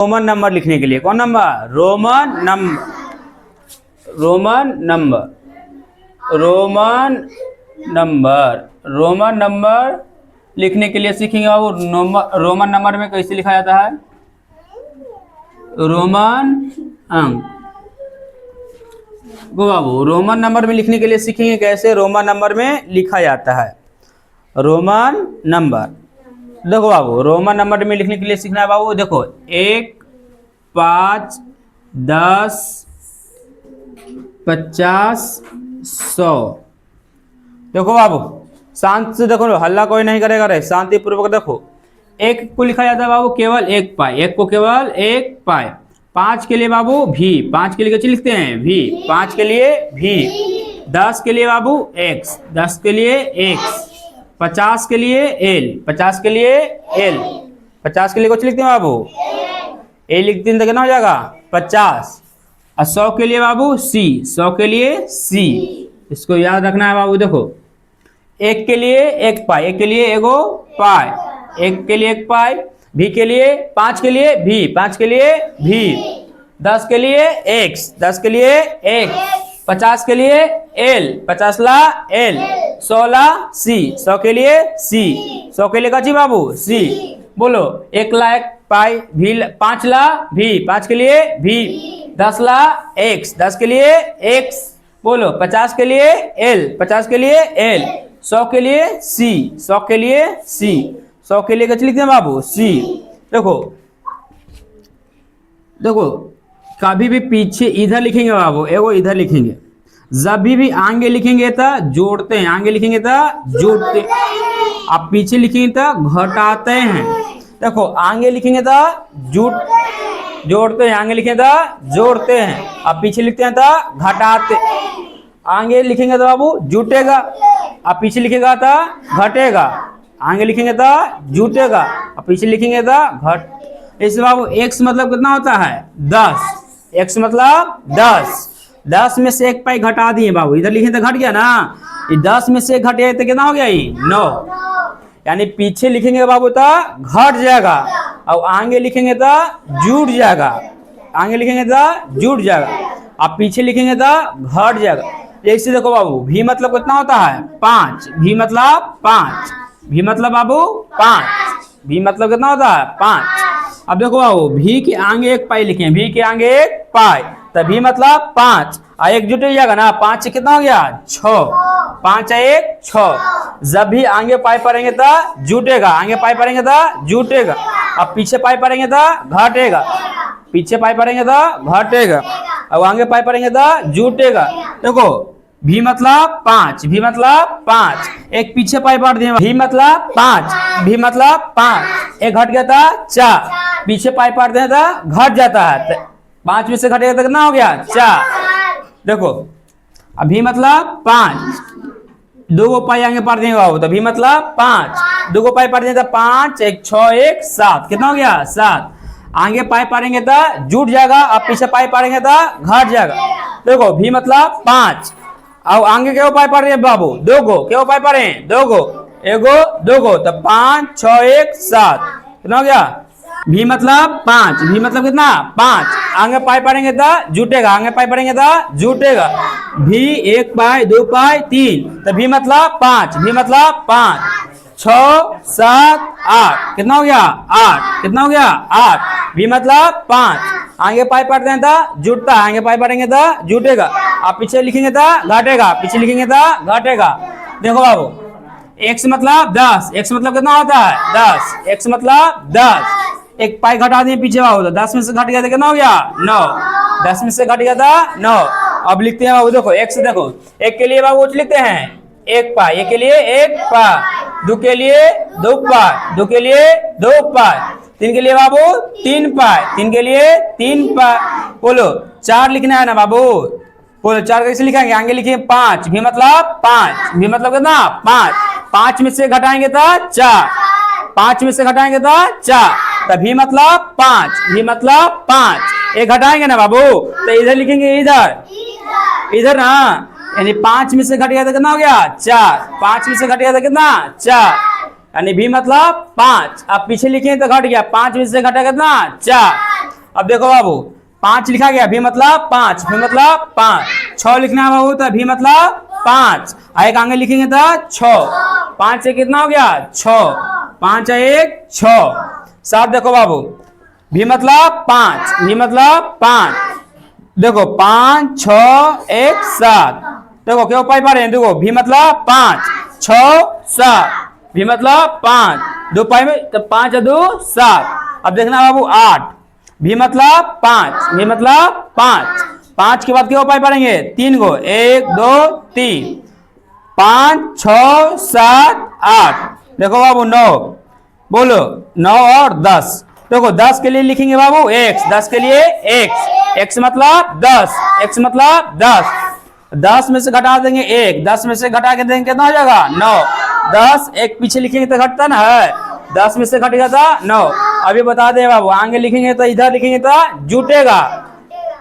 Roman number लिखने के लिए, कौन number? Roman number, Roman number, Roman number, Roman number लिखने के लिए सीखेंगे बाबू। रोमन नंबर में कैसे लिखा जाता है? रोमन अंक गो बाबू, रोमन नंबर में लिखने के लिए सीखेंगे कैसे रोमन नंबर में लिखा जाता है। रोमन नंबर देखो बाबू, रोमन नंबर में लिखने के लिए सीखना है बाबू। देखो 1, 5, 10, 50, 100। देखो बाबू शांत से देखो, हल्ला कोई नहीं करेगा रे, शांति पूर्वक देखो। 1 को लिखा जाता है बाबू केवल 1 पाई, 1 को केवल 1 पाई। 5 के लिए बाबू भी, 5 के लिए कैसे लिखते हैं? भी। 5 के लिए भी। 10 के लिए बाबू x, 10 के लिए x। 50 के लिए l, 50 के लिए l। 50 के लिए कुछ लिखते हैं बाबू? a लिखते हैं तो कितना हो जाएगा? 50। और 100 के लिए बाबू c, 100 के लिए c। इसको याद रखना है बाबू। देखो 1 के लिए 1 पाई, 1 के लिए एगो पाई, 1 के लिए 1 पाई। भी के लिए 5 के लिए भी, 5 के लिए भी। 10 के लिए x, 10 के लिए x। 50 के लिए l, 50 ला l। 100 ला c, 100 के लिए c। 100 के लिए कची बाबू? c। बोलो 1 ला 1 पाई भी, 5 ला भी, 5 के लिए भी। 10 ला x, 10 के लिए x। बोलो 50 के लिए l, 50 के लिए l। 100 के लिए c, 100 के लिए c। 100 के लिए कैसे लिखते हैं बाबू? c। देखो देखो कभी भी पीछे इधर लिखेंगे बाबू, एगो इधर लिखेंगे। जब भी आगे लिखेंगे तो जोड़ते हैं, आगे लिखेंगे तो जोड़ते, आप पीछे लिखेंगे तो घटाते हैं। देखो आगे लिखेंगे तो जोड़ते हैं, आगे लिखेंगे तो जोड़ते हैं, अब पीछे लिखते हैं तो घटाते। आगे लिखेंगे तो बाबू जुटेगा, अब पीछे लिखेगा तो घटेगा। आगे लिखेंगे तो जुटेगा, अब पीछे लिखेंगे तो घट। इस बाबू x मतलब कितना होता है? 10। x मतलब 10। 10 में से 1 पाई घटा दिए बाबू, इधर लिखे तो घट गया ना। ये 10 में से घट गया तो कितना हो गया? 9। यानी पीछे लिखेंगे बाबू तो घट जाएगा, और आगे लिखेंगे तो जुट जाएगा। आगे लिखेंगे तो जुट जाएगा, अब पीछे लिखेंगे तो घट जाएगा। जैसे देखो बाबू भी मतलब कितना होता है? 5। भी मतलब 5। भी मतलब बाबू 5। भी मतलब कितना होता है? 5। अब देखो बाबू भी के आगे 1 पाई लिखे, भी के आगे 1 पाई, तभी मतलब 5। और 1 जुट जाएगा ना, 5 से कितना हो गया? 6। 5 है 1 6। जब भी आगे पाई पड़ेंगे तो जुटेगा, आगे पाई पड़ेंगे तो जुटेगा, अब पीछे पाई पड़ेंगे तो घटेगा। पीछे पाई पड़ेंगे तो घटेगा, अब आगे पाई पड़ेंगे तो जुटेगा। देखो भी मतलब 5, भी मतलब 5। एक पीछे पाई पड़ दिए, भी मतलब 5, भी मतलब 5। एक घट गया था 4, पीछे पाई पड़ दिए तो घट जाता है। 5 में से घटेगा तो कितना हो गया? 4। देखो अभी मतलब 5, 2 पाई आगे पड़ देंगे बाबू, तो भी मतलब 5। 2 पाई पड़ देंगे तो 5, 1 6 1 7, कितना हो गया? 7। आगे पाई पड़ेंगे तो जुट जाएगा, अब पीछे पाई पड़ेंगे तो घट जाएगा। देखो भी मतलब 5, अब आगे क्यों पाई पड़ रही है बाबू? 2 गो, क्यों पाई पड़े? 2 गो, एगो 2 गो, तो 5 6 1 7, कितना हो गया? भी मतलब 5, भी मतलब कितना? 5। आगे पाई पड़ेंगे तो जुटेगा, आगे पाई पड़ेंगे तो जुटेगा। भी 1 पाई 2 पाई 3, तो भी मतलब 5, भी मतलब 5। 6 7 8, कितना हो गया? 8, कितना हो गया? 8। भी मतलब 5। आगे पाई पढ़ते हैं तो जुटता है, आगे पाई पढ़ेंगे तो जुटेगा, आप पीछे लिखेंगे तो घटेगा, पीछे लिखेंगे तो घटेगा। देखो बाबू x मतलब 10, x मतलब कितना होता है? 10। x मतलब 10। 1 पाई घटा दिए पीछे बाबू, तो 10 में से घट गया तो कितना हो गया? 9। 10 में से घट गया था 9। अब लिखते हैं बाबू, देखो x देखो, 1 के लिए बाबू लिखते हैं 1 पाई, 1 के लिए 1 पाई। 2 के लिए 2 पाई, 2 के लिए 2 पाई। 3 के लिए बाबू 3 पाई, 3 के लिए 3 पाई। बोलो 4 लिखना है ना बाबू, बोलो 4 कैसे लिखेंगे? आगे लिखिए 5, भी मतलब 5, भी मतलब कितना? 5। 5 में से घटाएंगे तो 4, 5 में से घटाएंगे तो 4, तभी मतलब 5, भी मतलब 5। एक घटाएंगे ना बाबू तो इधर लिखेंगे, इधर ना, यानी 5 में से घट गया तो कितना हो गया? 4। 5 में से घट गया तो कितना? 4। यानी भी मतलब 5। अब पीछे लिखे तो घट गया, 5 में से घटा कितना 4। अब देखो बाबू 5 लिखा गया, भी मतलब 5, भी मतलब 5। 6 लिखना है बाबू, तो भी मतलब 5। एक आगे लिखेंगे तो 6। 5 से कितना हो गया 6, 5 1 6। 7 देखो बाबू, भी मतलब 5, भी मतलब 5। देखो 5 6 1 7। देखो क्यों उपाय पा रहे हैं, देखो भी मतलब 5 6 7, भी मतलब 5 2 पाई में तो 5 2 7। अब देखना बाबू 8, भी मतलब 5, भी मतलब 5। 5 के बाद क्या उपाय पढ़ेंगे 3 को, 1 2 3, 5 6 7 8। देखो बाबू 9, बोलो 9 और 10। देखो 10 के लिए लिखेंगे बाबू x, 10 के लिए x मतलब 10, x मतलब 10। 10 में से घटा देंगे 1, 10 में से घटा के देंगे कितना हो जाएगा 9। 10 एक पीछे लिखेंगे तो घटता ना है, 10 में से घट गया था 9। अभी बता दे बाबू, आगे लिखेंगे तो इधर लिखेंगे तो जुटेगा,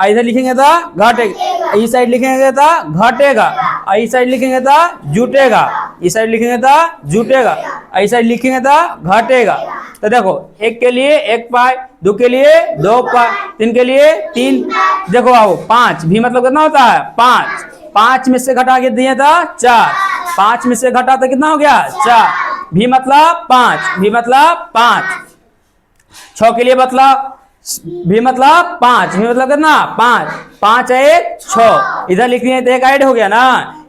इधर लिखेंगे तो घटेगा, इस साइड लिखेंगे तो घटेगा, इस साइड लिखेंगे तो जुटेगा, इस साइड लिखेंगे तो जुटेगा, इस साइड लिखेंगे तो घटेगा। तो देखो 1 के लिए 1 पाई, 2 के लिए 2 पाई, 3 के लिए 3। देखो बाबू 5 भी मतलब कितना होता है 5। 5 में से घटा के दिए था 4, 5 में से घटा तो कितना हो गया 4, भी मतलब 5, भी मतलब 5। 6 के लिए मतलब भी मतलब 5, भी मतलब कितना 5, 5 1 6। इधर लिख दिए तो एक ऐड हो गया ना,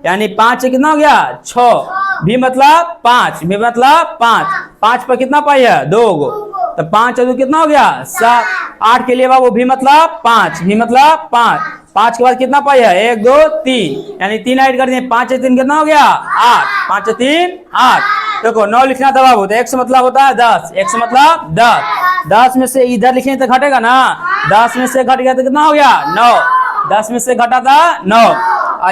यानी 5 से कितना हो गया 6, भी मतलब 5, भी मतलब 5। 5 पर कितना पाई है 2 गो, तो 5 2 कितना हो गया 7। 8 के लिए बाबू भी मतलब 5, भी मतलब 5। 5 के बाद कितना पाई है 1 2 3, यानी 3 ऐड कर दिए, 5 से 3 कितना हो गया 8, 5 से 3 8। देखो 9 लिखना था बाबू, तो x मतलब होता है 10, x मतलब 10। 10 में से इधर लिखेंगे तो घटेगा ना, 10 में से घट गया तो कितना हो गया 9, 10 में से घटा था 9।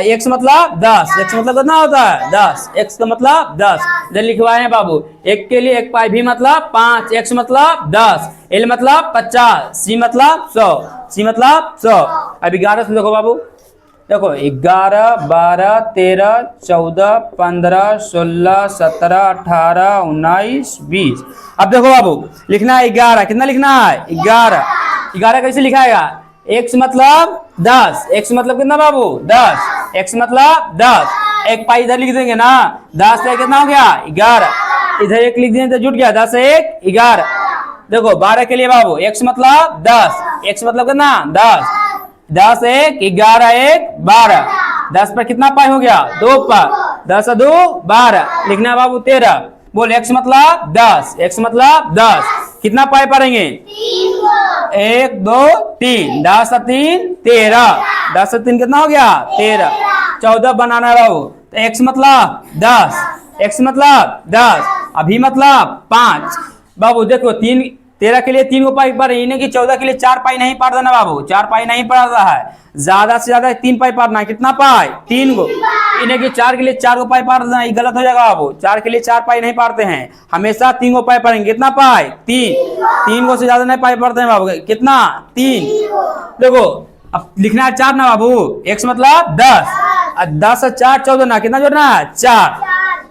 x मतलब 10, x मतलब कितना होता है 10, x का मतलब 10। इधर लिखवाए हैं बाबू, 1 के लिए 1 पाई, भी मतलब 5, x मतलब 10, l मतलब 50, c मतलब 100, c मतलब 100। अब 11 से देखो बाबू, देखो 11 12 13 14 15 16 17 18 19 20। अब देखो बाबू लिखना है 11, कितना लिखना है 11। 11 कैसे लिखाएगा, x मतलब 10, x मतलब कितना बाबू 10, x मतलब 10। 1 पाई इधर लिख देंगे ना, 10 से कितना हो गया 11, इधर 1 लिख देंगे तो जुट गया, 10 1 11। देखो 12 के लिए बाबू x मतलब 10, x मतलब कितना 10, 10 1 11 1 12। 10 पर कितना पाई हो गया 2 पर, 10 2 12। लिखना है बाबू 13। बोल x मतलब 10, x मतलब 10, कितना पाई पढ़ेंगे 1 2 3, 10 3 13, 10 3 कितना हो गया 13। 14 बनाना है बाबू, तो x मतलब 10, x मतलब 10, अभी मतलब 5। बाबू देखो 13 के लिए 3 को पाई पढ़, इन्हें की 14 के लिए 4 पाई नहीं पढ़ देना बाबू, 4 पाई नहीं पढ़ रहा है, ज्यादा से ज्यादा 3 पाई पढ़ना है। कितना पाई 3 को, इन्हें की 4 के लिए 4 को पाई पढ़ देना, ये गलत हो जाएगा बाबू। 4 के लिए 4 पाई नहीं पढ़ते हैं, हमेशा 3 को पाई पढ़ेंगे। कितना पाई 3 को से ज्यादा नहीं पाई पढ़ते हैं बाबू, कितना 3। देखो अब लिखना है 4 ना बाबू, x मतलब 10, 10 4 14 ना, कितना जोड़ना है 4,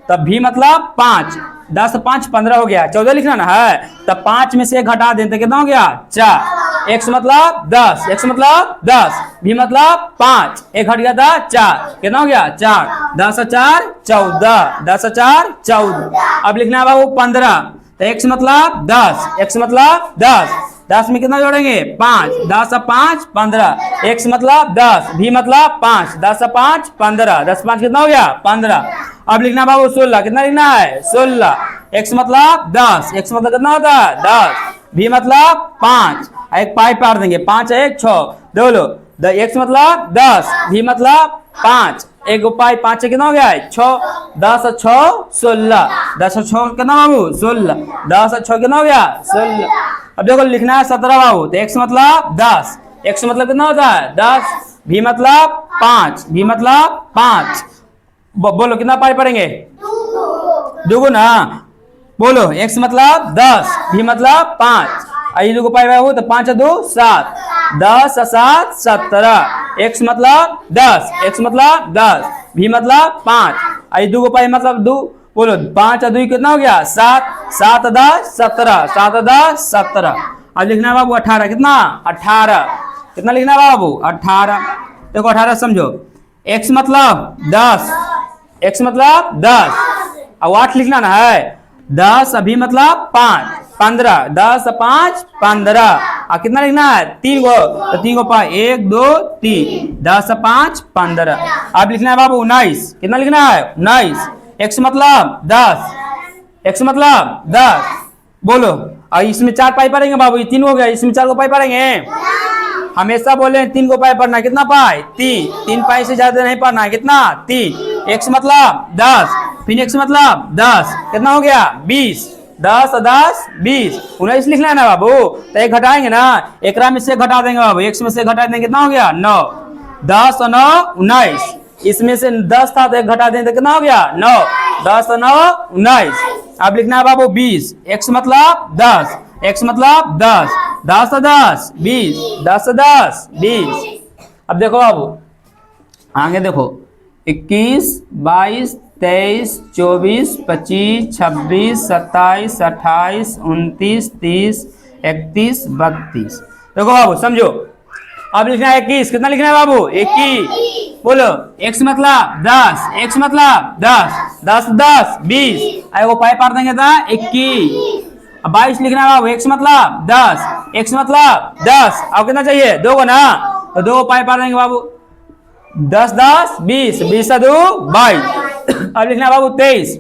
तब भी मतलब 5, 10 5 15 हो गया, 14 लिखना ना है, तब 5 में से घटा दें तो कितना हो गया 4। x मतलब 10, x मतलब 10, भी मतलब 5, एक घट गया था 4, कितना हो गया 4, 10 4 14, 10 4 14। अब लिखना है बाबू 15, तो x मतलब 10, x मतलब 10, 10 में कितना जोड़ेंगे 5, 10 5 15, x मतलब 10, भी मतलब 5, 10 5 15, 10 5 कितना हो गया 15। अब लिखना बाबू 16, कितना लिखना है 16, x मतलब 10, x मतलब कितना होता है 10, भी मतलब 5, एक पाई पार देंगे, 5 1 6, दो लो, x मतलब 10, भी मतलब 5, एक पाई 5 से कितना हो गया 6, 10 6 16, 10 6 कितना बाबू 16, 10 6 कितना हो गया 16। अब देखो लिखना है 17 बाबू, तो x मतलब 10, x मतलब कितना होता है 10, भी मतलब 5, भी मतलब 5। बोलो कितना पाई पढ़ेंगे दुगुना, बोलो x मतलब 10, भी मतलब 5, आई दो पाई बाबू, तो 5 2 7, 10 7 17, x मतलब 10, x मतलब 10, भी मतलब 5, आई दो पाई मतलब 2 बोलो 5 और 2 कितना हो गया 7, 7 10 17, 7 10 17। अब लिखना है बाबू 18, कितना 18, कितना लिखना है बाबू 18। देखो 18 समझो, x मतलब 10, x मतलब 10, अब 8 लिखना ना है, 10 अभी मतलब 5, 15, 10 5 15, और कितना लिखना है 3 गो, तो 3 गो 5 1 2 3, 10 5 15। अब लिखना है बाबू 19, कितना लिखना है 19, x मतलब 10, x मतलब 10, बोलो। और इसमें 4 पाई पढ़ेंगे बाबू, ये 3 हो गया, इसमें 4 को पाई पढ़ेंगे, हमेशा बोले 3 को पाई पढ़ना, कितना पाई 3, 3 पाई से ज्यादा नहीं पढ़ना, कितना 3, x मतलब 10, फिर x मतलब 10, कितना हो गया 20, 10 10 20, 19 लिखना है ना बाबू, तो एक घटाएंगे ना, एक में से घटा देंगे बाबू, x में से घटा देंगे, कितना हो गया 9, 10 और 9 19, इसमें से 10 था तो एक घटा देंगे तो कितना हो गया 9, 10 और 9 19। अब लिखना है बाबू 20, x मतलब 10, x मतलब 10, 10 10 20, 10 10 20। अब देखो बाबू आगे देखो, 21 22 23 24 25 26 27 28 29 30 31 32। देखो बाबू समझो, अब लिखना है 21, कितना लिखना है बाबू 21, बोलो x मतलब 10, x मतलब 10, 10 10 20, वो पाई पार देंगे था 21। अब 22 लिखना है बाबू, x मतलब 10, x मतलब 10, अब कितना चाहिए 2 को ना, तो 2 को पाई पार देंगे बाबू, 10 10 20, 20 2 22। अब लिखना है बाबू 23,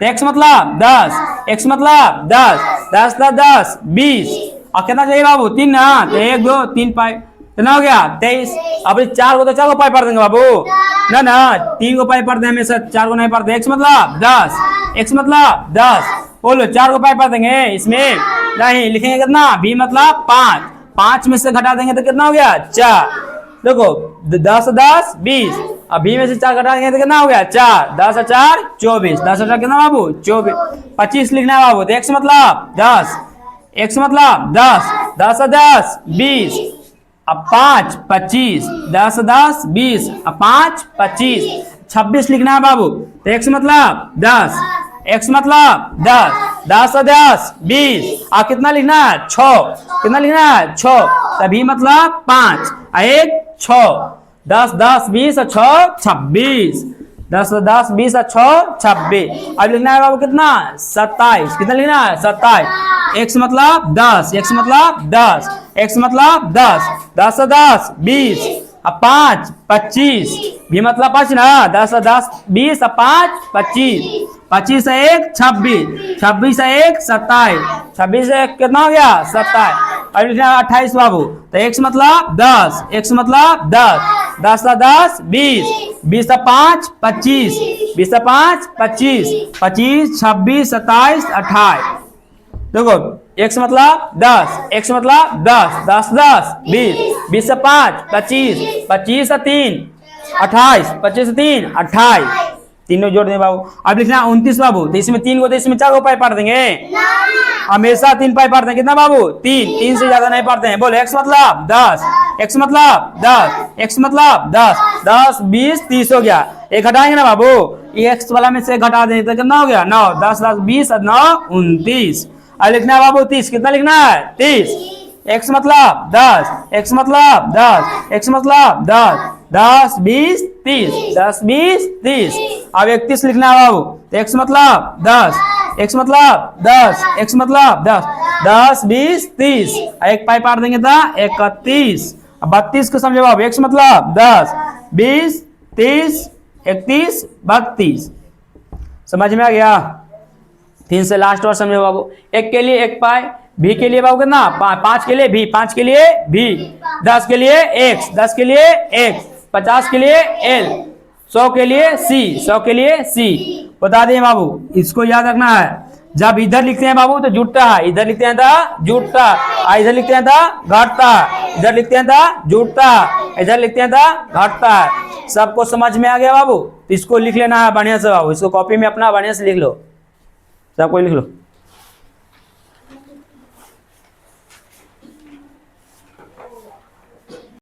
x मतलब 10, x मतलब 10, 10 10 10 20, और कितना चाहिए बाबू 3 ना, तो 1 2 3 पाई, कितना हो गया 23। अब 4 को तो 4 को पाई पढ़ देंगे बाबू, ना ना 3 को पाई पढ़ते हैं हमेशा, 4 को नहीं पढ़ते, x मतलब 10, x मतलब 10, बोलो 4 को पाई पढ़ देंगे, इसमें नहीं लिखेंगे कितना b मतलब 5, 5 में से घटा देंगे तो कितना हो गया 4। देखो 10 10 20, अब b में से 4 घटा देंगे तो कितना हो गया 4, 10 4 24, 10 4 कितना बाबू 24। 25 लिखना है बाबू, तो x मतलब 10, x मतलब 10, 10 10 20, अब 5 25, 10 10 20, अब 5 25, 26 लिखना है बाबू, तो x मतलब 10, x मतलब 10, 10 10 20, और कितना लिखना है 6, कितना लिखना है 6, तभी मतलब 5 1 6, 10 10 20 और 6 26, 10 10 20 और 6 26। अब लिखना है बाबू कितना 27, कितना लिखना है 27, x मतलब 10, x मतलब 10, x मतलब 10, 10 10 20, अब 5 25, भी मतलब 5 ना, 10 10 20 और 5 25, 25 से 1 26, 26 से 1 27, 26 से 1 कितना हो गया 27। अब लिखना है 28 बाबू, तो x मतलब 10, x मतलब 10, 10 10 20, 20 से 5 25, 20 से 5 25, 25 26 27 28। देखो x मतलब 10, x मतलब 10, 10 10 20, 20 से 5 25, 25 से 3 28, 25 से 3 28, तीनों जोड़ दें बाबू। अब लिखना 29 बाबू, तो इसमें 3 को तो इसमें 4 को पाई पढ़ देंगे, हमेशा 3 पाई पढ़ते हैं, कितना बाबू 3, 3 से ज्यादा नहीं पढ़ते हैं। बोलो x मतलब 10, x मतलब 10, x मतलब 10, 10 20 30 हो गया, एक घटाएंगे ना बाबू, ये x वाला में से घटा देंगे तो कितना हो गया 9, 10 10 20 और 9 29। अब लिखना है बाबू 30, कितना लिखना है 30, x मतलब 10, x मतलब 10, x मतलब 10, 10 20 30, 10 20 30। अब 31 लिखना है बाबू, तो x मतलब 10, x मतलब 10, x मतलब 10, 10 20 30, एक पाई पार देंगे था 31। अब 32 को समझे बाबू, x मतलब 10 20 30 31 32। समझ में आ गया? 3 से लास्ट और समझे बाबू, एक के लिए एक पाई, भी के लिए बाबू कितना 5 के लिए भी, 5 के लिए भी, 10 के लिए x, 10 के लिए x, 50 के लिए l, 100 के लिए c, 100 के लिए c। बता दें बाबू, इसको याद रखना है, जब इधर लिखते हैं बाबू तो जुटता है, इधर लिखते हैं था जुटता, इधर लिखते हैं था घटता, इधर लिखते हैं था जुटता, इधर लिखते हैं था घटता है। सबको समझ में आ गया बाबू? इसको लिख लेना है बढ़िया से बाबू, इसको कॉपी में अपना बढ़िया से लिख लो, सबको लिख लो।